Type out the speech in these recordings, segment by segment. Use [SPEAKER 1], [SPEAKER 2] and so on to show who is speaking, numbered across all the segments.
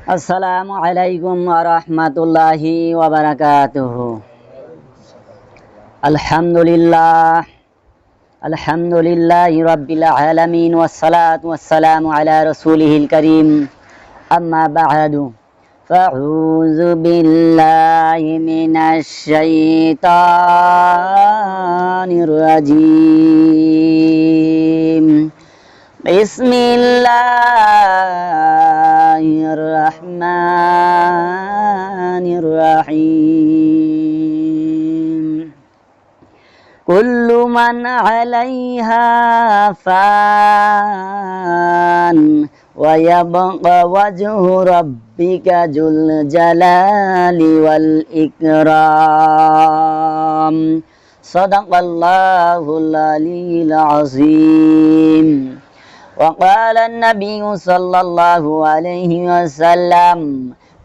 [SPEAKER 1] আসসালামু আলাইকুম ওয়া রাহমাতুল্লাহি ওয়া বারাকাতুহু। আলহামদুলিল্লাহি রাব্বিল আলামিন ওয়াসসালাতু ওয়াসসালামু আলা রাসূলিহিল কারীম। আম্মা বা'দু ফাউযু বিল্লাহি মিনাশ শাইতানির রাজীম। বিসমিল্লাহির রহমানির রহিম। কুল্লু মান আলাইহা ফান ওয়া ইয়াবকা ওয়াজহু রাব্বিকা যুল জালালি ওয়াল ইকরাম। সাদাকাল্লাহুল আলিয়্যুল আযীম। وقال النبي صلى الله عليه وسلم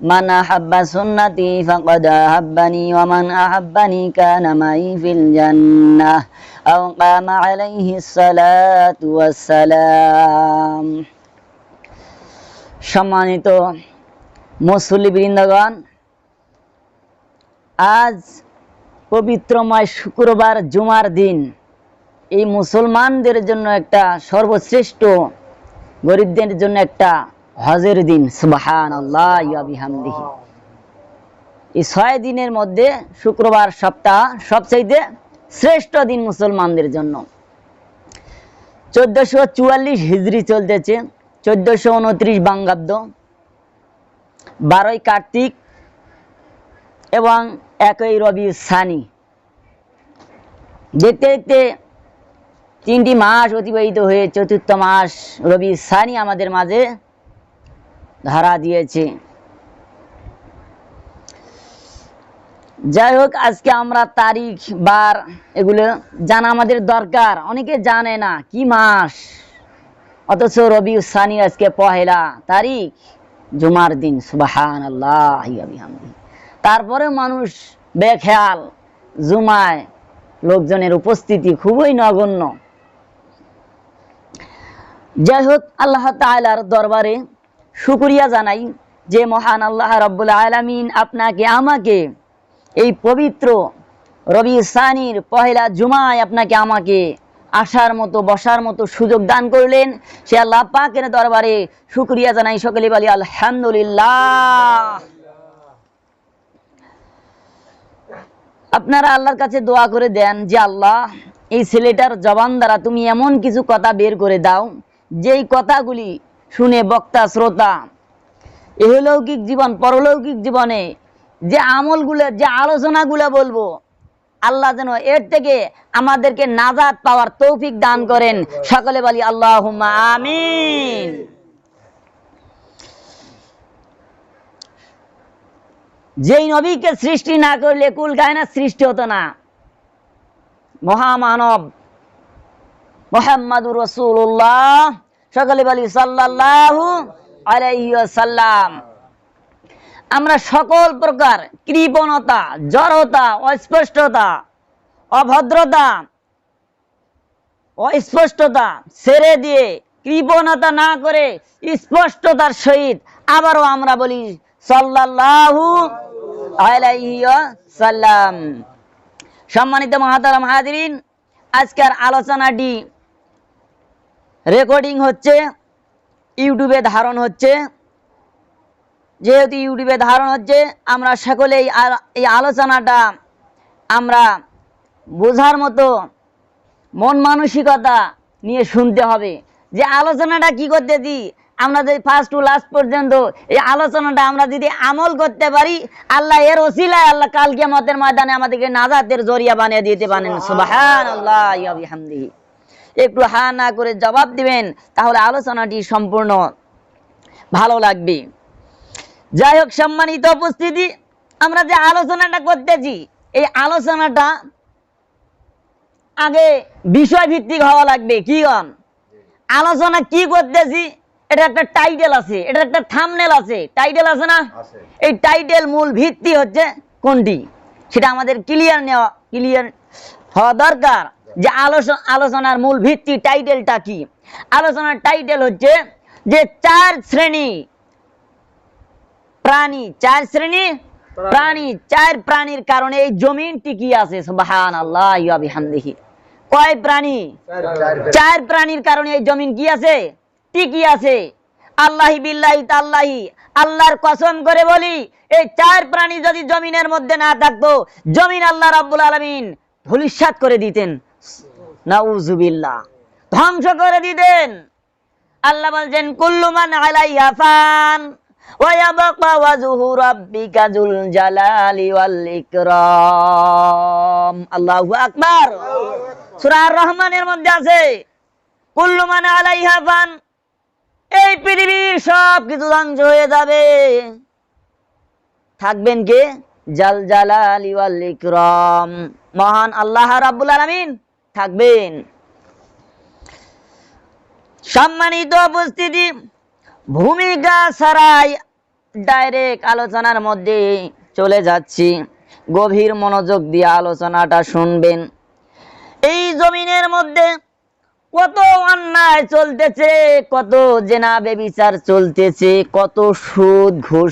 [SPEAKER 1] من أحب سنتي فقد أحبني ومن أحبني كان معي في الجنة أو قام عليه الصلاة والسلام। সম্মানিত মুসল্লিবৃন্দগণ, আজ পবিত্রময় শুক্রবার জুমার দিন। এই মুসলমানদের জন্য একটা সর্বশ্রেষ্ঠ, গরিবদের জন্য একটা হজের দিন। সুবহানাল্লাহ ওয়া বিহামদিহি। এই 6 দিনের মধ্যে শুক্রবার সপ্তাহ সবচেয়ে শ্রেষ্ঠ দিন মুসলমানদের জন্য। 1444 হিজরি চলতেছে, 1429 বঙ্গাব্দ, 12 কার্তিক এবং 1 রবিউল সানি। দেখতে দেখতে 3টি মাস অতিবাহিত হয়ে 4th মাস রবিউল সানি আমাদের মাঝে ধরা দিয়েছে। যাই হোক, আজকে আমরা তারিখ বার এগুলো জানা আমাদের দরকার। অনেকে জানে না কি মাস, অথচ রবিউল সানি আজকে 1 তারিখ, জুমার দিন। সুবহানাল্লাহ ওয়া বিহামদিহি। তারপরে মানুষ বেখেয়াল, জুমায় লোকজনের উপস্থিতি খুবই নগণ্য। যাই হোক, আল্লাহ তাআলার দরবারে শুকরিয়া জানাই যে মহান আল্লাহ রাব্বুল আলামিন আপনাকে আমাকে এই পবিত্র রবিউল সানির 1 জুমায় আপনাকে আমাকে আসার মতো বসার মতো সুযোগ দান করলেন। সে আল্লাহ পাকের দরবারে শুকরিয়া জানাই। সকলে বলি আলহামদুলিল্লাহ। আপনারা আল্লাহর কাছে দোয়া করে দেন যে আল্লাহ, এই ছেলেটার জবান দ্বারা তুমি এমন কিছু কথা বের করে দাও, যেই কথাগুলি শুনে বক্তা শ্রোতা ইহলৌকিক জীবন পরলৌকিক জীবনে যে আমলগুলো, যে আলোচনাগুলো বলবো, আল্লাহ যেন এর থেকে আমাদেরকে নাজাত পাওয়ার তৌফিক দান করেন। সকলে বলি আল্লাহুম্মা আমিন। যেই নবীকে সৃষ্টি না করলে কুল কায়নাত সৃষ্টি হতো না। মহামানব মুহাম্মাদুর রাসূলুল্লাহ, সকলে বলি সাল্লাল্লাহু আলাইহি ওয়াসাল্লাম। আমরা সকল প্রকার কৃপণতা, জড়তা, অস্পষ্টতা, অভদ্রতা, অস্পষ্টতা ছেড়ে দিয়ে, কৃপণতা না করে স্পষ্টতার সহিত আবারও আমরা বলি সাল্লাল্লাহু আলাইহি ওয়াসাল্লাম। সম্মানিত মুহতারাম হাজিরিন, আজকের আলোচনাটি রেকর্ডিং হচ্ছে, ইউটিউবে ধারণ হচ্ছে। যেহেতু ইউটিউবে ধারণ হচ্ছে, আমরা সকলেই এই আলোচনাটা আমরা বোঝার মতো মন মানসিকতা নিয়ে শুনতে হবে। যে আলোচনাটা কি করতেছি, আমরা যদি ফার্স্ট টু লাস্ট পর্যন্ত এই আলোচনাটা আমরা যদি আমল করতে পারি, আল্লাহ এর ওসিলায় আল্লাহ কাল কিয়ামতের ময়দানে আমাদেরকে নাজাতের জরিয়া বানিয়ে দিতে পারেন। সুবহানাল্লাহ ওয়া বিহামদিহি। একটু হা না করে জবাব দিবেন, তাহলে আলোচনাটি সম্পূর্ণ ভালো লাগবে। যাই হোক, সম্মানিত উপস্থিতি, আমরা যে আলোচনাটা করতেছি, এই আলোচনাটা আগে বিষয় ভিত্তিক হওয়া লাগবে। কি আলোচনা কি করতেছি, এটা একটা টাইটেল আছে, এটা একটা থাম্বনেল আছে, টাইটেল আছে না? এই টাইটেল মূল ভিত্তি হচ্ছে কোনটি, সেটা আমাদের ক্লিয়ার হওয়া দরকার। যে আলোচনার মূল ভিত্তি টাইটেলটা কি। আলোচনার টাইটেল হচ্ছে যে 4 শ্রেণী প্রাণী, 4 শ্রেণী প্রাণী, 4 প্রাণীর কারণে এই জমিন টিকি আছে। সুবহানাল্লাহ ওয়া বিহামদিহি। কয় প্রাণী? 4 প্রাণীর কারণে এই জমিন কি আছে? টিকি আছে। আল্লাহি বিল্লাহি তাল্লাহি, আল্লাহর কসম করে বলি, এই 4 প্রাণী যদি জমিনের মধ্যে না থাকতো, জমিন আল্লাহ রাব্বুল আলামিন ধূলিসাৎ করে দিতেন। নাউযুবিল্লাহ, ধ্বংস করে দিতেন। আল্লাহ বলছেন কুল্লু মান আলাইহা ফান ওয়া ইয়াবকা ওয়াজহু রাব্বিকা যুল জালালি ওয়াল ইকরাম। আল্লাহু আকবার। সূরা আর রহমানের মধ্যে আছে কুল্লু মান আলাইহা ফান, এই পৃথিবীর সব কিছু ধ্বংস হয়ে যাবে, থাকবেন কে? জাল জালালি ওয়াল ইকরাম, মহান আল্লাহ রাব্বুল আলামিন থাকবেন। সম্মানিত উপস্থিতি, ভূমিকা ছাড়াই ডাইরেক্ট আলোচনার মধ্যে চলে যাচ্ছি। গভীর মনোযোগ দিয়ে আলোচনাটা শুনবেন। এই জমিনের মধ্যে কত অন্যায় চলতেছে, কত জেনা ব্যভিচার চলতেছে, কত সুদ ঘুষ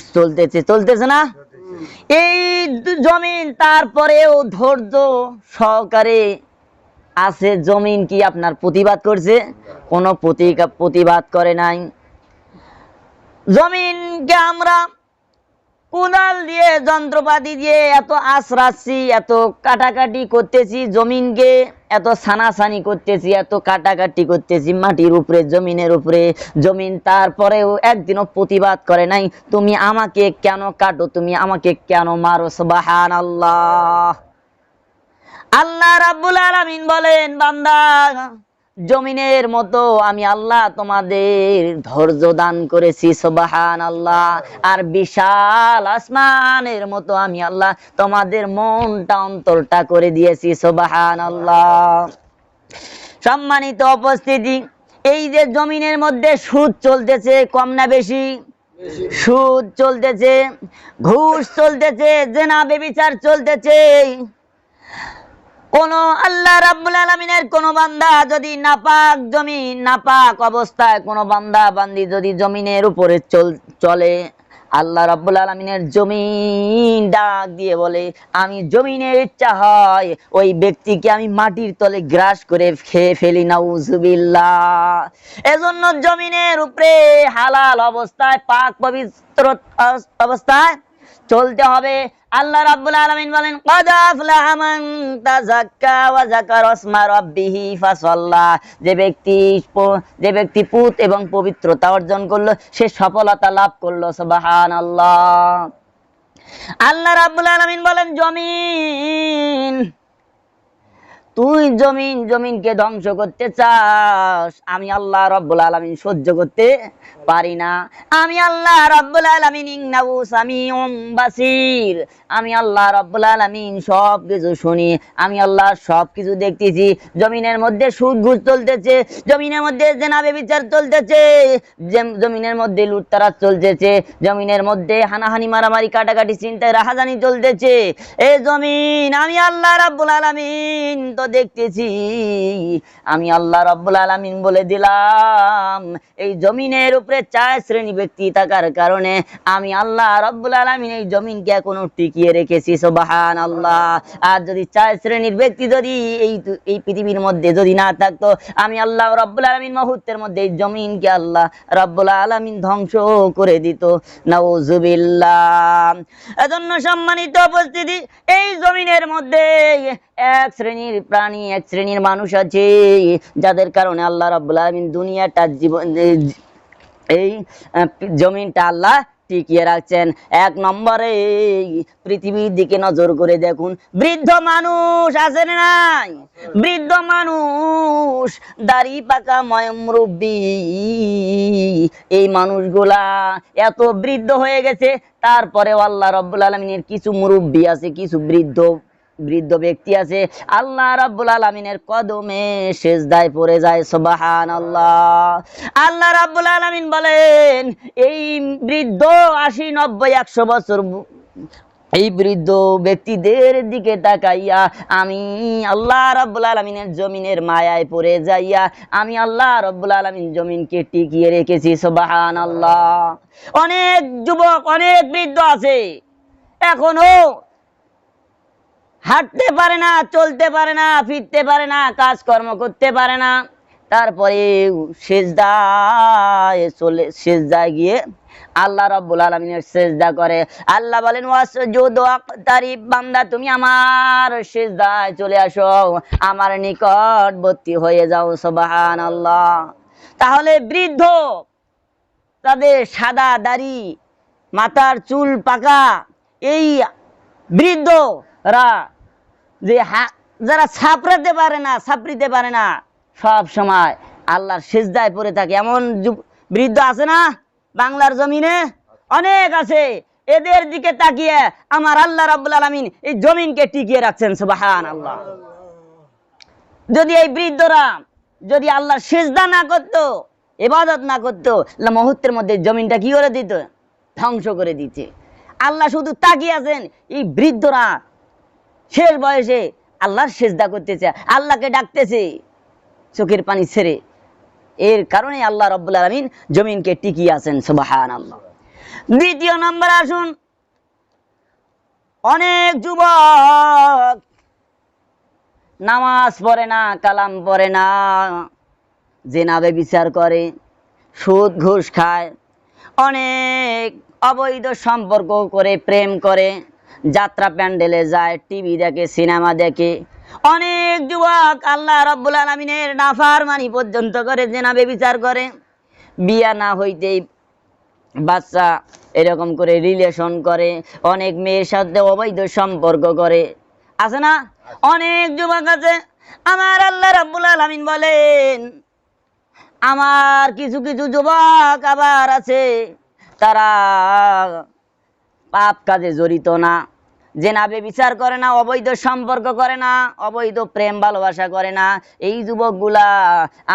[SPEAKER 1] চলতেছে না? এই জমিন তারপরেও ধৈর্য সহকারে আছে। জমিন কি আপনার প্রতিবাদ করছে? কোনো প্রতিবাদ করে নাই। জমিনকে আমরা কোদাল দিয়ে, যন্ত্রপাতি দিয়ে এত আশ্রাচ্ছি, এত কাটাকাটি করতেছি, জমিনকে এত ছানাছানি করতেছি, এত কাটাকাটি করতেছি মাটির উপরে, জমিনের উপরে। জমিন তারপরেও একদিনও প্রতিবাদ করে নাই, তুমি আমাকে কেন কাটো, তুমি আমাকে কেন মারো। সুবহানাল্লাহ। আল্লাহ রাব্বুল আলামিন বলেন, বান্দা, জমিনের মতো আমি আল্লাহ তোমাদের ধৈর্য দান করেছি। সুবহানাল্লাহ। আর বিশাল আসমানের মতো আমি আল্লাহ তোমাদের মনটা, অন্তরটা করে দিয়েছি। সুবহানাল্লাহ। সম্মানিত উপস্থিতি, এই যে জমিনের মধ্যে সুদ চলতেছে, কম না বেশি? সুদ চলতেছে, ঘুষ চলতেছে, জেনা ব্যভিচার চলতেছে। কোন আল্লাহ রাব্বুল আলামিনের কোন বান্দা যদি নাপাক জমিন, নাপাক অবস্থায় কোন বান্দা বান্দি যদি জমিনের উপরে চলে, আল্লাহ রাব্বুল আলামিনের জমিন ডাক দিয়ে বলে, আমি জমিনের ইচ্ছা হয় ওই ব্যক্তিকে আমি মাটির তলে গ্রাস করে খেয়ে ফেলি। নাউযুবিল্লাহ। এজন্য জমিনের উপরে হালাল অবস্থায়, পাক পবিত্র অবস্থায় চলতে হবে। আল্লাহ রাব্বুল আলামিন বলেন, ক্বাদ আফলাহা মান তাযাক্কা ওয়া যাকারা ইসমা রাব্বিহি ফাসাল্লা। যে ব্যক্তি পুত এবং পবিত্রতা অর্জন করলো, সে সফলতা লাভ করলো। সুবহানাল্লাহ। আল্লাহ রাব্বুল আলামিন বলেন, জমিন, তুই জমিনকে ধ্বংস করতে চাস, আমি আল্লাহ রাব্বুল আলামিন সহ্য করতে পারি না। আমি আল্লাহ রাব্বুল আলামিন ইন্নাহু সামিউম বাসীর, আমি আল্লাহ রাব্বুল আলামিন সব কিছু শুনি, আমি আল্লাহ সব কিছু দেখতেছি। জমিনের মধ্যে সুদ ঘুষ চলতেছে, জমিনের মধ্যে জেনা ব্যভিচার চলতেছে, জমিনের মধ্যে লুটতরাজ চলতেছে, জমিনের মধ্যে হানাহানি, মারামারি, কাটাকাটি, চিন্তায় রাহাজানি চলতেছে। এই জমিন আমি আল্লাহ রাব্বুল আলামিন তো দেখতেছি। আমি আল্লাহ রাব্বুল আলামিন বলে দিলাম, এই জমিনের উপরে 4 শ্রেণী ব্যক্তি থাকার কারণে আমি আল্লাহ রাব্বুল আলামিন এই জমিনকে এখনো টিকিয়ে রেখেছি। সুবহানাল্লাহ। আর যদি 4 শ্রেণীর ব্যক্তি যদি এই পৃথিবীর মধ্যে যদি না থাকতো, আমি আল্লাহ রাব্বুল আলামিন মুহূর্তের মধ্যে এই জমিনকে আল্লাহ রাব্বুল আলামিন ধ্বংস করে দিত। নাউযুবিল্লাহ। এজন্য সম্মানিত উপস্থিতি, এই জমিনের মধ্যে 1 শ্রেণীর প্রাণী, 1 শ্রেণীর মানুষ আছে, যাদের কারণে আল্লাহ রাব্বুল আলামিন দুনিয়াটা, জীবন, এই জমিনটা আল্লাহ টিকিয়ে রাখছেন। 1 নম্বরে পৃথিবীর দিকে নজর করে দেখুন, বৃদ্ধ মানুষ আছে না নাই? বৃদ্ধ মানুষ, দাড়ি পাকা মুরব্বি, এই মানুষগুলা এত বৃদ্ধ হয়ে গেছে, তারপরেও আল্লাহ রাব্বুল আলামিনের কিছু মুরব্বি আছে, কিছু বৃদ্ধ ব্যক্তি আছে, আল্লাহ রাব্বুল আলামিনের কদমে সিজদায় পড়ে যায়। সুবহানাল্লাহ। আল্লাহ রাব্বুল আলামিন বলেন, এই বৃদ্ধ 80, 90, 100 বছর এই বৃদ্ধ ব্যক্তিদের দিকে তাকাইয়া আমি আল্লাহ রাব্বুল আলামিনের জমিনের মায়ায় পড়ে যাইয়া আমি আল্লাহ রাব্বুল আলামিন জমিনকে টিকিয়ে রেখেছি। সুবহানাল্লাহ। অনেক যুবক, অনেক বৃদ্ধ আছে এখনো হাঁটতে পারে না, চলতে পারে না, ফিরতে পারে না, কাজকর্ম করতে পারে না, তারপরে সেজদায় গিয়ে আল্লাহ রাব্বুল আলামিনের সেজদা করে। আল্লাহ বলেন ওয়াসজুদ ওয়াকতারিব, বান্দা তুমি আমার সেজদায় চলে আসো, আমার নিকটবর্তী হয়ে যাও। সুবহানাল্লাহ। তাহলে বৃদ্ধ, তাদের সাদা দাড়ি, মাথার চুল পাকা, এই বৃদ্ধরা যারা ছাপড়িতে পারে না সব সময় আল্লাহর সিজদায় পড়ে থাকে, এমন বৃদ্ধ আছে না বাংলার জমিনে? অনেক আছে। এদের দিকে তাকিয়ে আমার আল্লাহ রাব্বুল আলামিন এই জমিনকে টিকিয়ে রাখছেন। সুবহানাল্লাহ। যদি এই বৃদ্ধরা যদি আল্লাহর সিজদা না করতো, ইবাদত না করতো, মুহূর্তের মধ্যে জমিনটা কি করে দিত? ধ্বংস করে দিতে। আল্লাহ শুধু তাকিয়ে আছেন, এই বৃদ্ধরা শেষ বয়সে আল্লাহর সিজদা করতেছে, আল্লাহকে ডাকতেছে চোখের পানি ছেড়ে। এর কারণে আল্লাহ রাব্বুল আলামিন জমিনকে টিকিয়ে আছেন। সুবহানাল্লাহ। দ্বিতীয় নম্বরে আসুন, অনেক যুবক নামাজ পড়ে না, কালাম পড়ে না, জেনাবে বিচার করে, সুদ ঘুষ খায়, অনেক অবৈধ সম্পর্ক করে, প্রেম করে, যাত্রা প্যান্ডেলে যায়, টিভি দেখে, সিনেমা দেখে। অনেক যুবক আল্লাহ রাব্বুল আলামিনের নাফরমানি পর্যন্ত করে, জেনাবে বিচার করে, বিয়া না হইতেই বাচ্চা এরকম করে রিলেশন করে, অনেক মেয়ের সাথে অবৈধ সম্পর্ক করে, আছে না? অনেক যুবক আছে। আমার আল্লাহ রাব্বুল আলামিন বলেন, আমার কিছু কিছু যুবক আবার আছে, তারা পাপ কাজে জড়িত না, জেনাবে বিচার করে না, অবৈধ সম্পর্ক করে না, অবৈধ প্রেম ভালোবাসা করে না। এই যুবকগুলা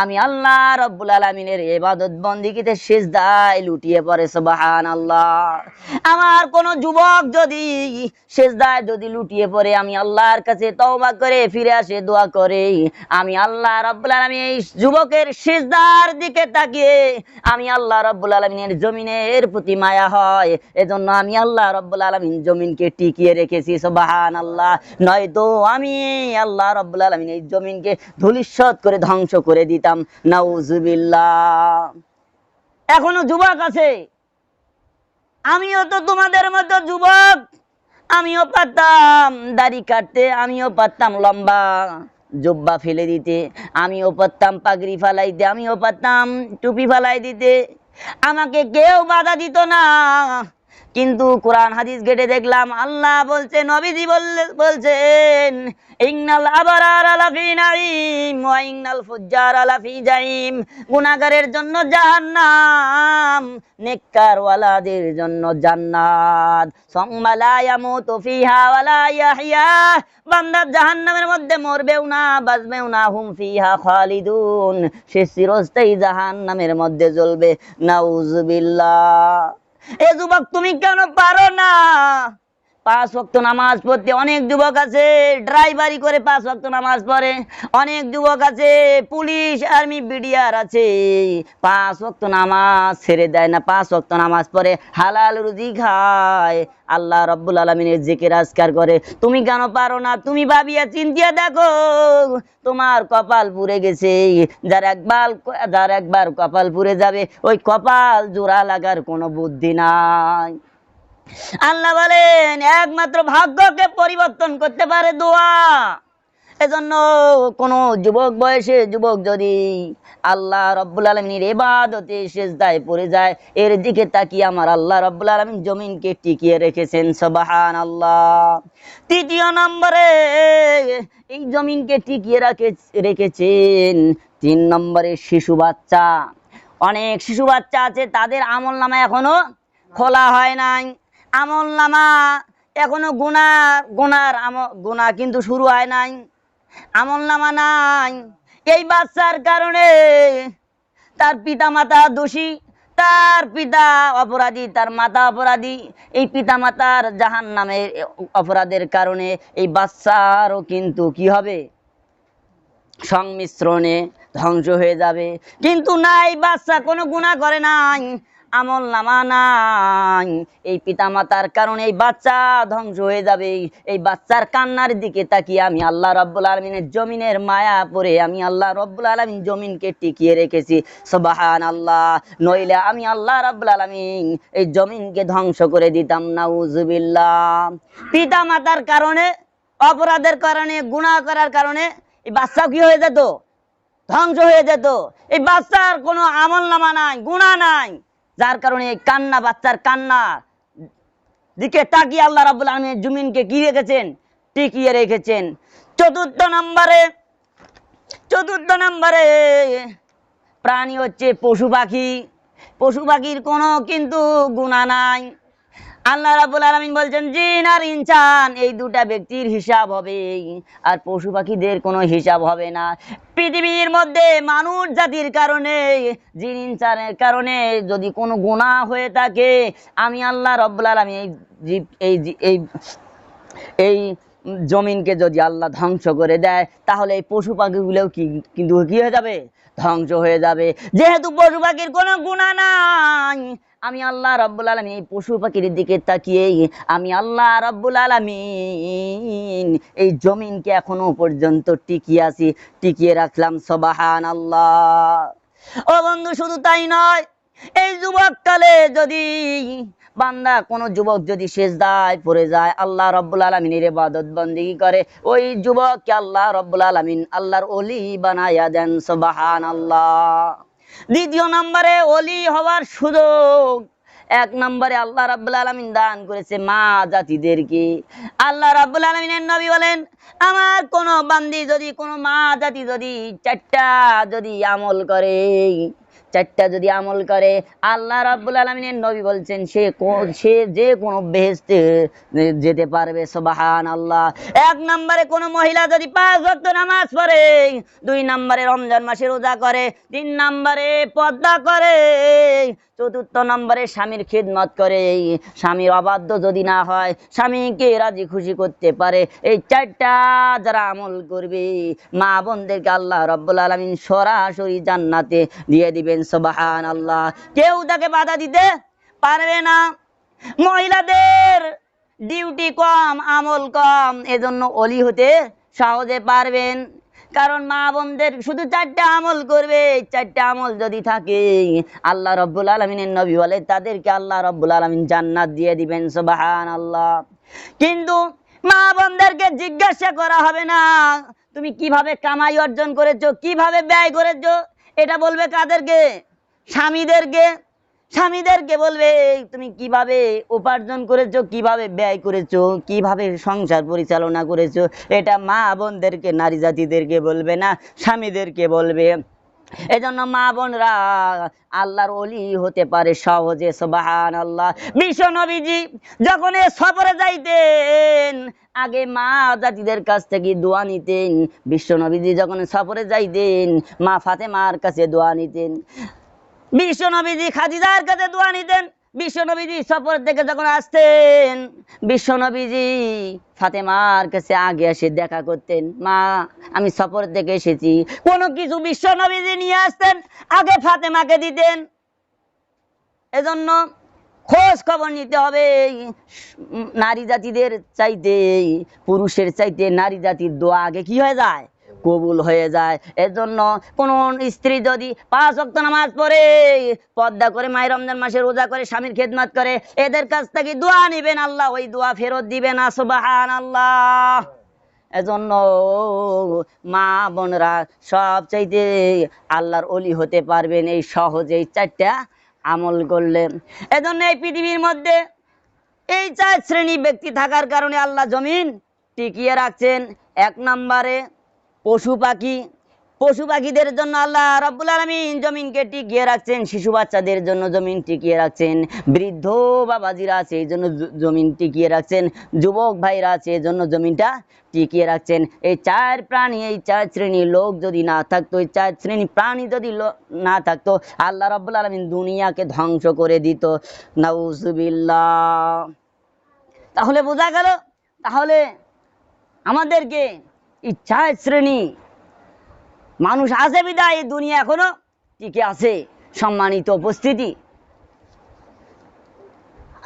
[SPEAKER 1] আমি আল্লাহ রাব্বুল আলামিনের ইবাদত বন্দেগীতে সিজদায় লুটিয়ে পড়ে। সুবহানাল্লাহ। আমার কোন যুবক যদি সিজদায় যদি লুটিয়ে পড়ে, আমি আল্লাহর কাছে তওবা করে ফিরে আসে, দোয়া করে, আমি আল্লাহ রাব্বুল আলামিন এই যুবকের সিজদার দিকে তাকিয়ে আমি আল্লাহ রাব্বুল আলামিনের জমিনের প্রতি মায়া হয়, এজন্য আমি আল্লাহ রাব্বুল আলামিন জমিনকে টিকিয়ে রেখেছি। সুবহানাল্লাহ। নয়তো আমি আল্লাহ রাব্বুল আলামিন এই জমিনকে ধূলিসাৎ করে ধ্বংস করে দিতাম। নাউজুবিল্লাহ। এখনো যুবক আছে, আমিও তো তোমাদের মতো যুবক, আমিও পারতাম দাড়ি কাটতে, আমিও পারতাম লম্বা জুব্বা ফেলে দিতে, আমিও পারতাম পাগড়ি ফালাইতে, আমিও পারতাম টুপি ফালাই দিতে, আমাকে কেউ বাধা দিত না। কিন্তু কোরআন হাদিস ঘেটে দেখলাম আল্লাহ বলছেন, নবীজি বলছেন, ইন্নাল আবরারা লাফি নাঈম ওয়া ইন্নাল ফুজ্জারা লাফি জাহিম। গুনাহগারের জন্য জাহান্নাম, নেককার ওয়ালাদের জন্য জান্নাত। সুম্মা লা ইয়ামুতু ফিহা ওয়া লা ইয়াহইয়া। বান্দা জাহান্নামের মধ্যে মরবেও না, বাঁচবেও না। হুম ফিহা খালিদুন, সে চিরস্থায়ী জাহান্নামের মধ্যে জ্বলবে। নাউজুবিল্লাহ। এ যুবক, তুমি কেন পারো না 5 ওয়াক্ত নামাজ পড়তে? অনেক যুবক আছে ড্রাইভারি করে 5 ওয়াক্ত নামাজ পড়ে, অনেক যুবক আছে পুলিশ, আর্মি, বিডিআর আছে 5 ওয়াক্ত নামাজ ছেড়ে দেয় না, 5 ওয়াক্ত নামাজ পড়ে, হালাল রুজি খায়, আল্লাহ রাব্বুল আলামিনের জিকির আজকার করে। তুমি কেন পারো না? তুমি ভাবিয়া চিন্তিয়া দেখো, তোমার কপাল পুড়ে গেছে। যার একবার কপাল পুড়ে যাবে, ওই কপাল জোড়া লাগার কোনো বুদ্ধি নাই। আল্লাহ বলেন, একমাত্র ভাগ্যকে পরিবর্তন করতে পারে দোয়া। এজন্য কোন যুবক বয়সে যুবক যদি আল্লাহ রাব্বুল আলামিনের ইবাদতে সিজদায় পড়ে যায়, এর দিকে তাকিয়ে আমার আল্লাহ রাব্বুল আলামিন জমিনকে টিকিয়ে রেখেছেন। সুবহানাল্লাহ। তৃতীয় নম্বরে এই জমিনকে টিকিয়ে রেখেছেন 3 নম্বরে শিশু বাচ্চা। অনেক শিশু বাচ্চা আছে, তাদের আমলনামা এখনো খোলা হয় নাই। আমলনামা এখনো গুনাহ কিন্তু শুরু হয় নাই, আমলনামা নাই। এই বাচ্চার কারণে তার পিতা মাতা দোষী, তার পিতা অপরাধী, তার মাতা অপরাধী, এই পিতা মাতার জাহান্নামের অপরাধের কারণে এই বাচ্চারও কিন্তু কি হবে, সংমিশ্রণে ধ্বংস হয়ে যাবে। কিন্তু নাই, বাচ্চা কোনো গুনাহ করে নাই, আমল নামা নাই, এই পিতামাতার কারণে এই বাচ্চা ধ্বংস হয়ে যাবে। এই বাচ্চার কান্নার দিকে তাকিয়ে আমি আল্লাহ রাব্বুল আলামিনের জমিনের মায়া পড়ে আমি আল্লাহ রাব্বুল আলামিন জমিনকে টিকিয়ে রেখেছি, সুবহানাল্লাহ। নইলে আমি আল্লাহ রাব্বুল আলামিন এই জমিনকে ধ্বংস করে দিতাম, নাউজুবিল্লাহ। পিতামাতার কারণে, অপরাধের কারণে, গুনাহ করার কারণে এই বাচ্চা কি হয়ে যেত, ধ্বংস হয়ে যেত। এই বাচ্চার কোনো আমল নামা নাই, গুনাহ নাই, যার কারণে এই কান্না, বাচ্চার কান্না দিকে তাকিয়ে আল্লাহ রাব্বুল আলামিন জমিনকে কি রেখেছেন, টিকিয়ে রেখেছেন। চতুর্থ নম্বরে প্রাণী হচ্ছে পশু পাখি। পশু পাখির কোনো কিন্তু গুনাহ নাই। আল্লাহ রাব্বুল আলামিন বলছেন জিন আর ইনসান এই দুটা ব্যক্তির হিসাব হবে, আর পশু পাখিদের কোনো হিসাব হবে না। পৃথিবীর মধ্যে মানুষ জাতির কারণে, জিন ইনসানের কারণে যদি কোনো গুনাহ হয়ে থাকে, আমি আল্লাহ রাব্বুল আলামিন এই জমিনকে যদি আল্লাহ ধ্বংস করে দেয়, তাহলে এই পশু পাখিগুলোও কিন্তু কি হয়ে যাবে, ধ্বংস হয়ে যাবে। যেহেতু পশু পাখির কোনো গুনাহ নাই, আমি আল্লাহ রাব্বুল আলামিন এই পশু পাখির দিকে তাকিয়ে আমি আল্লাহ রাব্বুল আলামিন এই জমিনকে এখনো পর্যন্ত টিকিয়ে রাখলাম, সুবহানাল্লাহ। ও বন্ধু, শুধু তাই নয়, এই যুবককালে যদি বান্দা, কোন যুবক যদি সিজদায় পড়ে যায়, আল্লাহ রাব্বুল আলামিনের ইবাদত বন্দেগী করে, ওই যুবককে আল্লাহ রাব্বুল আলামিন আল্লাহর ওলি বানায়া দেন, সুবহানাল্লাহ। দ্বিতীয় নম্বরে ওলি হওয়ার সুযোগ, এক নম্বরে আল্লাহ রাব্বুল আলামিন দান করেছে মা জাতিদেরকে। আল্লাহ রাব্বুল আলামিনের নবী বলেন, আমার কোন বান্দি যদি, কোন মা জাতি যদি চারটা যদি আমল করে, আল্লাহ রাব্বুল আলামিনের নবী বলছেন সে যে কোনো বেহেশতে যেতে পারবে, সুবহানাল্লাহ। এক নম্বরে কোন মহিলা যদি 5 ওয়াক্ত নামাজ পড়ে, 2 নম্বরে রমজান মাসে রোজা করে, 3 নম্বরে পর্দা করে, 4র্থ নম্বরে স্বামীর খিদমত করে, স্বামীর অবাধ্য যদি না হয়, স্বামীকে রাজি খুশি করতে পারে, এই 4টা যারা আমল করবে, মা বোনদেরকে আল্লাহ রাব্বুল আলামিন সরাসরি জান্নাতে দিয়ে দিবেন, সুবহানাল্লাহ। কেউ তাকে বাধা দিতে পারবে না। মহিলাদের ডিউটি কম, আমল কম, এজন্য ওলি হতে সহজে পারবেন। কারণ মা বোনদের শুধু 4টা আমল করবে, 4টা আমল যদি থাকে, আল্লাহ রাব্বুল আলামিনের নবী বলে তাদেরকে আল্লাহ রাব্বুল আলামিন জান্নাত দিয়ে দিবেন, সুবহানাল্লাহ। কিন্তু মা বোনদেরকে জিজ্ঞাসা করা হবে না তুমি কিভাবে কামাই অর্জন করেছো, কিভাবে ব্যয় করেছো, এটা বলবে কাদেরকে, স্বামীদেরকে বলবে তুমি কিভাবে উপার্জন করেছো, কিভাবে ব্যয় করেছো, কিভাবে সংসার পরিচালনা করেছো, এটা মা বোনদেরকে, নারী জাতিদেরকে বলবে না, স্বামীদেরকে বলবে। এজন্য মা বোনরা আল্লাহর ওলি হতে পারে সহজে, সুবহানাল্লাহ। বিশ্ব নবীজি যখন সফরে যাইতেন, আগে মা জাতিদের কাছ থেকে দোয়া নিতেন। বিশ্ব নবীজি যখন সফরে যাইতেন, মা ফাতেমার কাছে দোয়া নিতেন, বিশ্ব নবীজি খাদিজার কাছে দোয়া নিতেন। বিশ্ব নবীজি সফর থেকে যখন আসতেন, বিশ্ব নবীজি ফাতেমার কাছে আগে এসে দেখা করতেন, মা আমি সফর থেকে এসেছি। কোনো কিছু বিশ্ব নবীজি নিয়ে আসতেন, আগে ফাতেমাকে দিতেন। এজন্য খোঁজ খবর নিতে হবে। নারী জাতিদের চাইতে, পুরুষের চাইতে নারী জাতির দোয়া আগে কি হয়ে যায়, কবুল হয়ে যায়। এজন্য কোন স্ত্রী যদি 5 ওয়াক্ত নামাজ পড়ে, পর্দা করে, মাহে রমজান মাসে রোজা করে, স্বামীর খেদমত করে, এদের কাছ থেকে দোয়া নিবেন, আল্লাহ ওই দোয়া ফেরত দিবে না, সুবহানাল্লাহ। এজন্য মা বোনরা সব চাইতে আল্লাহর ওলি হতে পারবেন এই সহজেই 4টা আমল করলে। এজন্য এই পৃথিবীর মধ্যে এই 4 শ্রেণী ব্যক্তি থাকার কারণে আল্লাহ জমিন টিকিয়ে রাখছেন। 1 নম্বরে পশু পাখি। পশু পাখিদের জন্য আল্লাহ রাব্বুল আলামিন জমিনকে টিকিয়ে রাখছেন, শিশু বাচ্চাদের জন্য জমিন টিকিয়ে রাখছেন, বৃদ্ধ বাবাজিরা আছে এই জন্য জমিন টিকিয়ে রাখছেন, যুবক ভাইরা আছে এই জন্য জমিনটা টিকিয়ে রাখছেন। এই চার প্রাণী, এই চার শ্রেণীর লোক যদি না থাকতো, এই চার শ্রেণীর প্রাণী যদি না থাকতো, আল্লাহ রাব্বুল আলামিন দুনিয়াকে ধ্বংস করে দিত। নাউজুবিল্লাহ। তাহলে বোঝা গেল, তাহলে আমাদেরকে এই চার শ্রেণী মানুষ আছে বিদায় এই দুনিয়া এখনো টিকে আছে। সম্মানিত উপস্থিতি,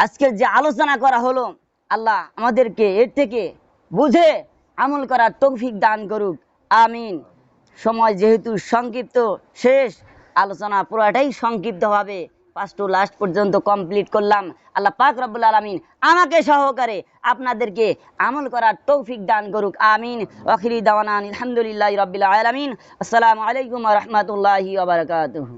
[SPEAKER 1] আজকের যে আলোচনা করা হলো, আল্লাহ আমাদেরকে এর থেকে বুঝে আমল করার তৌফিক দান করুক, আমিন। সময় যেহেতু সংক্ষিপ্ত, শেষ আলোচনা পুরাটাই সংক্ষিপ্তভাবে ফার্স্ট টু লাস্ট পর্যন্ত কমপ্লিট করলাম। আল্লাহ পাক রব্বুল আলামিন আমাকে সহকারে আপনাদেরকে আমল করার তৌফিক দান করুক, আমিন। আখিরি দাওয়ানা আলহামদুলিল্লাহি রাব্বিল আলামিন। আসসালামু আলাইকুম ওয়া রাহমাতুল্লাহি ওয়া বারাকাতুহু।